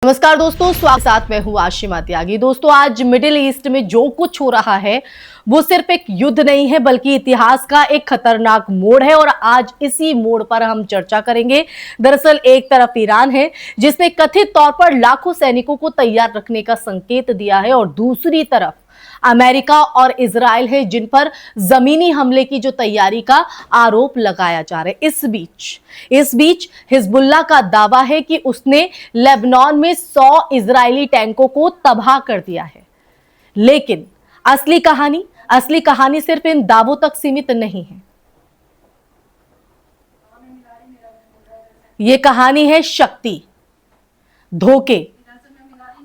नमस्कार दोस्तों, स्वागत साथ मैं हूं आशिमा त्यागी। दोस्तों, आज मिडिल ईस्ट में जो कुछ हो रहा है वो सिर्फ एक युद्ध नहीं है बल्कि इतिहास का एक खतरनाक मोड़ है और आज इसी मोड़ पर हम चर्चा करेंगे। दरअसल एक तरफ ईरान है जिसने कथित तौर पर लाखों सैनिकों को तैयार रखने का संकेत दिया है और दूसरी तरफ अमेरिका और इजराइल है जिन पर जमीनी हमले की जो तैयारी का आरोप लगाया जा रहा है। इस बीच हिजबुल्लाह का दावा है कि उसने लेबनान में 100 इजरायली टैंकों को तबाह कर दिया है। लेकिन असली कहानी सिर्फ इन दावों तक सीमित नहीं है। यह कहानी है शक्ति, धोखे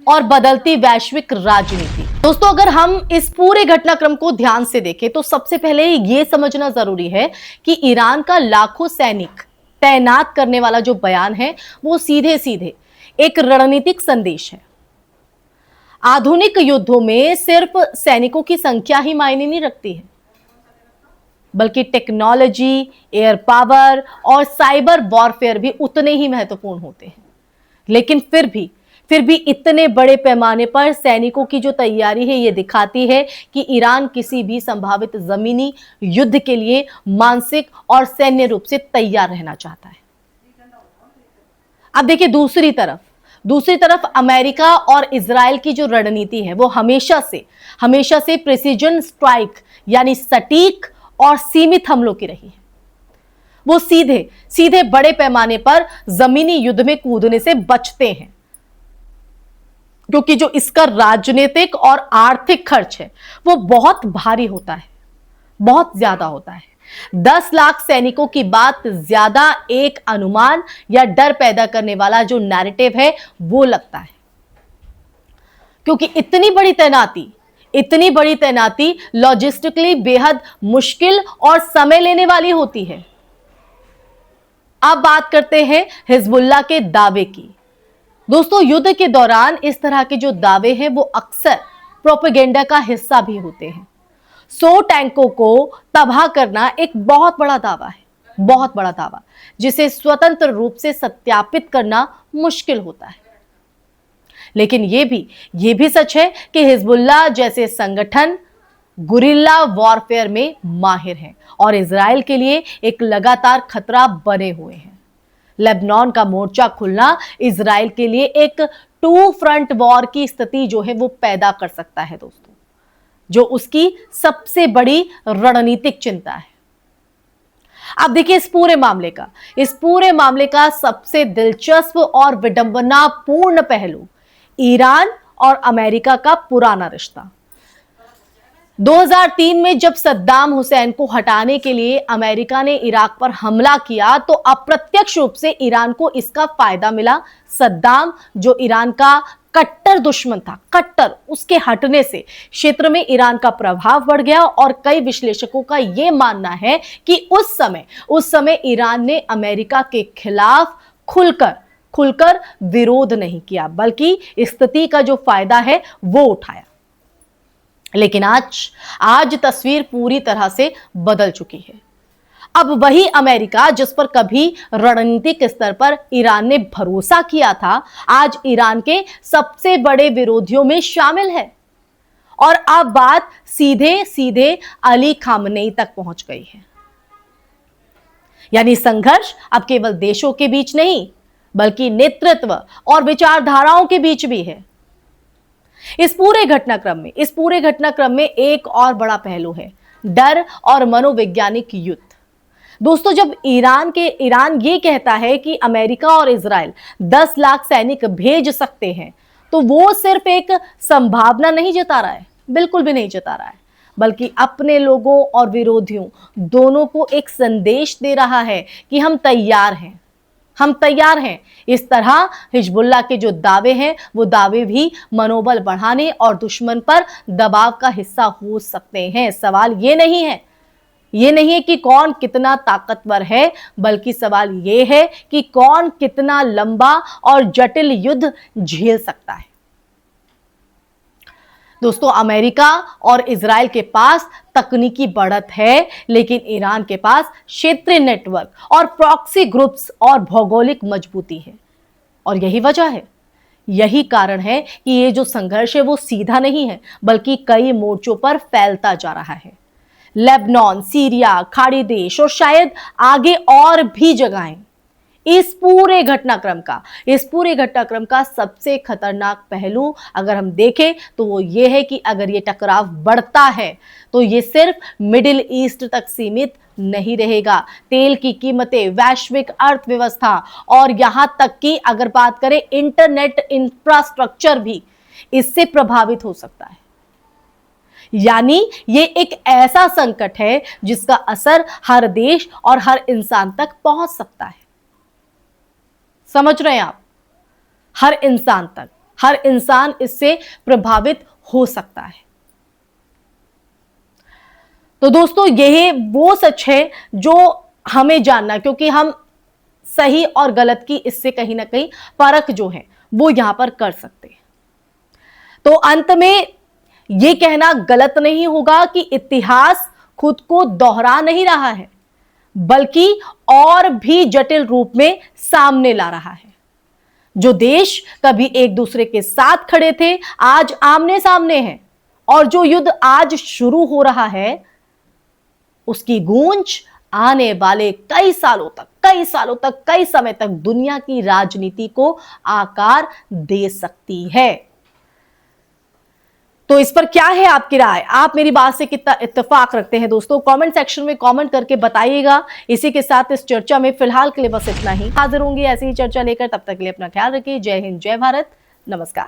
और बदलती वैश्विक राजनीति। दोस्तों, अगर हम इस पूरे घटनाक्रम को ध्यान से देखें तो सबसे पहले यह समझना जरूरी है कि ईरान का लाखों सैनिक तैनात करने वाला जो बयान है वो सीधे सीधे एक रणनीतिक संदेश है। आधुनिक युद्धों में सिर्फ सैनिकों की संख्या ही मायने नहीं रखती है, बल्कि टेक्नोलॉजी, एयर पावर और साइबर वॉरफेयर भी उतने ही महत्वपूर्ण होते हैं। लेकिन फिर भी इतने बड़े पैमाने पर सैनिकों की जो तैयारी है ये दिखाती है कि ईरान किसी भी संभावित जमीनी युद्ध के लिए मानसिक और सैन्य रूप से तैयार रहना चाहता है। अब देखिए, दूसरी तरफ अमेरिका और इजराइल की जो रणनीति है वो हमेशा से प्रिसीजन स्ट्राइक यानी सटीक और सीमित हमलों की रही है। वो सीधे बड़े पैमाने पर जमीनी युद्ध में कूदने से बचते हैं, क्योंकि जो इसका राजनीतिक और आर्थिक खर्च है वो बहुत भारी होता है, बहुत ज्यादा होता है। 10 लाख सैनिकों की बात ज्यादा एक अनुमान या डर पैदा करने वाला जो नैरेटिव है वो लगता है, क्योंकि इतनी बड़ी तैनाती लॉजिस्टिकली बेहद मुश्किल और समय लेने वाली होती है। अब बात करते हैं हिजबुल्लाह के दावे की। दोस्तों, युद्ध के दौरान इस तरह के जो दावे हैं वो अक्सर प्रोपेगेंडा का हिस्सा भी होते हैं। 100 टैंकों को तबाह करना एक बहुत बड़ा दावा जिसे स्वतंत्र रूप से सत्यापित करना मुश्किल होता है। लेकिन यह भी सच है कि हिजबुल्लाह जैसे संगठन गुरिल्ला वॉरफेयर में माहिर हैं और इजराइल के लिए एक लगातार खतरा बने हुए हैं। लेबनान का मोर्चा खुलना इजराइल के लिए एक 2 फ्रंट वॉर की स्थिति जो है वो पैदा कर सकता है दोस्तों, जो उसकी सबसे बड़ी रणनीतिक चिंता है। अब देखिए, इस पूरे मामले का सबसे दिलचस्प और विडंबनापूर्ण पहलू ईरान और अमेरिका का पुराना रिश्ता। 2003 में जब सद्दाम हुसैन को हटाने के लिए अमेरिका ने इराक पर हमला किया तो अप्रत्यक्ष रूप से ईरान को इसका फायदा मिला। सद्दाम, जो ईरान का कट्टर दुश्मन था, उसके हटने से क्षेत्र में ईरान का प्रभाव बढ़ गया और कई विश्लेषकों का यह मानना है कि उस समय ईरान ने अमेरिका के खिलाफ खुलकर विरोध नहीं किया, बल्कि स्थिति का जो फायदा है वो उठाया। लेकिन आज तस्वीर पूरी तरह से बदल चुकी है। अब वही अमेरिका जिस पर कभी रणनीतिक स्तर पर ईरान ने भरोसा किया था, आज ईरान के सबसे बड़े विरोधियों में शामिल है और अब बात सीधे अली खामनेई तक पहुंच गई है। यानी संघर्ष अब केवल देशों के बीच नहीं बल्कि नेतृत्व और विचारधाराओं के बीच भी है। इस पूरे घटनाक्रम में एक और बड़ा पहलू है, डर और मनोवैज्ञानिक युद्ध। दोस्तों, जब ईरान ये कहता है कि अमेरिका और इजराइल 10 लाख सैनिक भेज सकते हैं, तो वो सिर्फ एक संभावना नहीं जता रहा है, बिल्कुल भी नहीं जता रहा है, बल्कि अपने लोगों और विरोधियों दोनों को एक संदेश दे रहा है कि हम तैयार हैं। इस तरह हिजबुल्लाह के जो दावे हैं वो दावे भी मनोबल बढ़ाने और दुश्मन पर दबाव का हिस्सा हो सकते हैं। सवाल ये नहीं है कि कौन कितना ताकतवर है, बल्कि सवाल ये है कि कौन कितना लंबा और जटिल युद्ध झेल सकता है। दोस्तों, अमेरिका और इजराइल के पास तकनीकी बढ़त है, लेकिन ईरान के पास क्षेत्रीय नेटवर्क और प्रॉक्सी ग्रुप्स और भौगोलिक मजबूती है। और यही वजह है यही कारण है कि ये जो संघर्ष है वो सीधा नहीं है, बल्कि कई मोर्चों पर फैलता जा रहा है। लेबनान, सीरिया, खाड़ी देश और शायद आगे और भी जगहें। इस पूरे घटनाक्रम का सबसे खतरनाक पहलू अगर हम देखें तो वो ये है कि अगर ये टकराव बढ़ता है तो ये सिर्फ मिडिल ईस्ट तक सीमित नहीं रहेगा। तेल की कीमतें, वैश्विक अर्थव्यवस्था और यहां तक कि अगर बात करें इंटरनेट इंफ्रास्ट्रक्चर भी इससे प्रभावित हो सकता है। यानी ये एक ऐसा संकट है जिसका असर हर देश और हर इंसान तक पहुंच सकता है। समझ रहे हैं आप? हर इंसान तक, हर इंसान इससे प्रभावित हो सकता है। तो दोस्तों यही वो सच है जो हमें जानना, क्योंकि हम सही और गलत की इससे कहीं ना कहीं परख जो है वो यहां पर कर सकते हैं। तो अंत में यह कहना गलत नहीं होगा कि इतिहास खुद को दोहरा नहीं रहा है, बल्कि और भी जटिल रूप में सामने ला रहा है। जो देश कभी एक दूसरे के साथ खड़े थे आज आमने सामने हैं, और जो युद्ध आज शुरू हो रहा है उसकी गूंज आने वाले कई सालों तक, कई समय तक दुनिया की राजनीति को आकार दे सकती है। तो इस पर क्या है आपकी राय? आप मेरी बात से कितना इत्तेफाक रखते हैं दोस्तों? कमेंट सेक्शन में कमेंट करके बताइएगा। इसी के साथ इस चर्चा में फिलहाल के लिए बस इतना ही। हाजिर होंगे ऐसी ही चर्चा लेकर, तब तक के लिए अपना ख्याल रखिए। जय हिंद, जय भारत, नमस्कार।